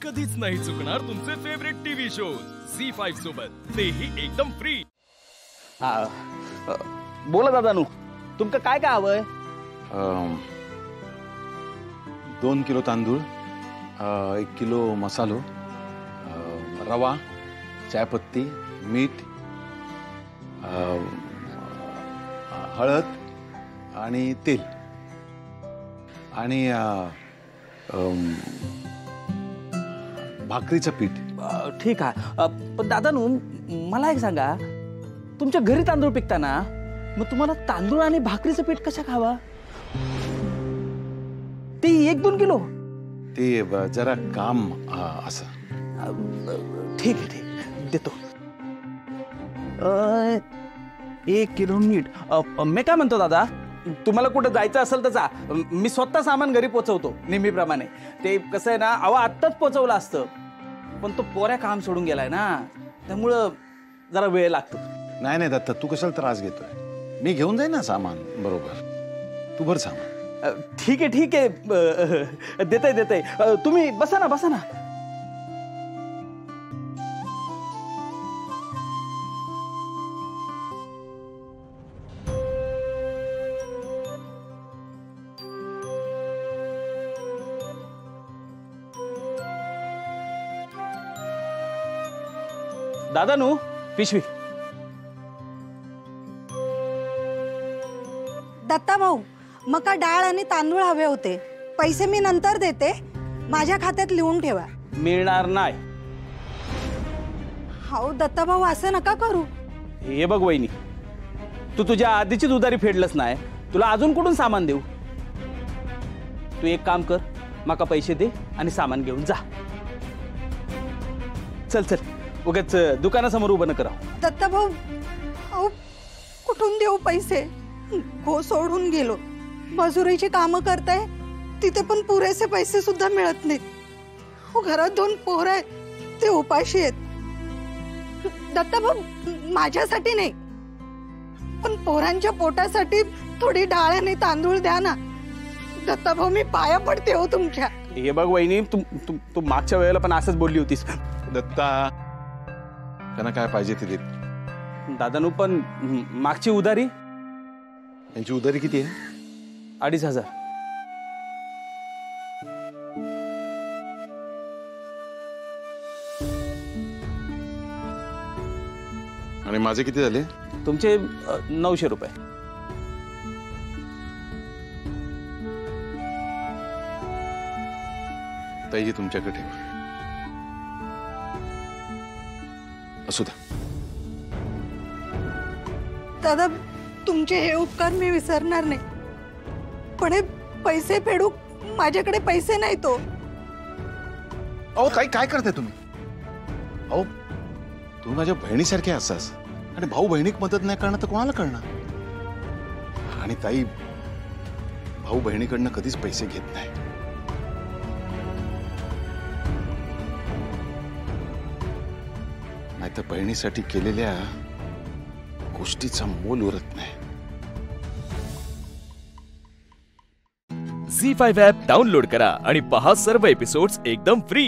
कधीच नाही चुकणार तुमचे फेवरेट टीव्ही शोज झी5 सोबत, तेही एकदम फ्री। बोला दादानू, तुमका काय काय हवंय? 2 किलो तांदूळ, 1 किलो मसालो, रवा, चायपत्ती, मीठ, हळद आणि तेल आणि भाकरीचं पीठ। ठीक आहे, पण दादानू मला एक सांगा, तुमच्या घरी तांदूळ पिकता ना, मग तुम्हाला तांदूळ आणि भाकरीचं पीठ कशा खावा? ते 1-2 किलो? ते जरा काम असं। ठीक आहे, ठीक देतो। 1 किलो मीठ। मी काय म्हणतो दादा, तुम्हाला कुठं जायचं असेल तर जा, मी स्वतः सामान घरी पोहोचवतो नेहमीप्रमाणे। ते कसं आहे ना, आत्ताच पोहोचवलं असतं, पण तो पोऱ्या काम सोडून गेलाय ना, त्यामुळं जरा वेळ लागतो। नाही नाही दत्ता, तू कशाला त्रास घेतोय? मी घेऊन जाईन ना सामान बरोबर, तू भर सामान। ठीक आहे, ठीक आहे, देते। तुम्ही बसा ना, बसा ना। दादानू, पिशवी। दत्ता भाऊ, मका डाळ आणि तांदूळ हवे होते, पैसे मी नंतर देते, माझ्या खात्यात लिहून ठेवा। मिळणार नाही। हाऊ दत्ता भाऊ, असं नका करू। हे बघ वहिनी, तू तुझ्या आधीचीच उधारी फेडलंस नाही, तुला अजून कुठून सामान देऊ? तू एक काम कर, माका पैसे दे आणि सामान घेऊन जा। चल चल, उगाच दुकानासमोर उभं न करा। दत्ता भाऊ, अहो कुठून देऊ पैसे? हो सोडून गेलो, मजुरीची कामं करताय, तिथे पण पुरेसे पैसे सुद्धा मिळत नाहीत। घरात 2 पोरं आहेत, ते उपाशी आहेत। दत्ता भाऊ, माझ्यासाठी नाही, पण पोरांच्या पोटासाठी थोडी डाळ आणि तांदूळ द्या ना। दत्ता भाऊ, मी पाया पडते हो तुमच्या। हे बघ वहिनी, तू मागच्या वेळेला पण असंच बोलली होतीस। दत्ता, त्यांना काय पाहिजे ते दे। दादानू, पण मागची उधारी? यांची उधारी किती आहे? 2,500। आणि माझे किती झाले? तुमचे 900 रुपये। ताई, तुमच्याकडे ठेवा। असू द्या। दादा, तुमचे हे उपकार मी विसरणार नाही, पण हे पैसे फेडू माझ्याकडे पैसे नाही तो। अहो ताई, काय करताय तुम्ही? अहो, तुम्ही माझ्या बहिणीसारखे असाच, आणि भाऊ बहिणीक मदत नाही करणार तर कोणाला करणार? आणि ताई, भाऊ बहिणीकडनं कधीच पैसे घेत नाही। नाहीतर बहिणीसाठी केलेल्या गोष्टीचा मोल उरत नाही। झी5 ॲप डाउनलोड करा आणि पहा सर्व एपिसोड्स एकदम फ्री।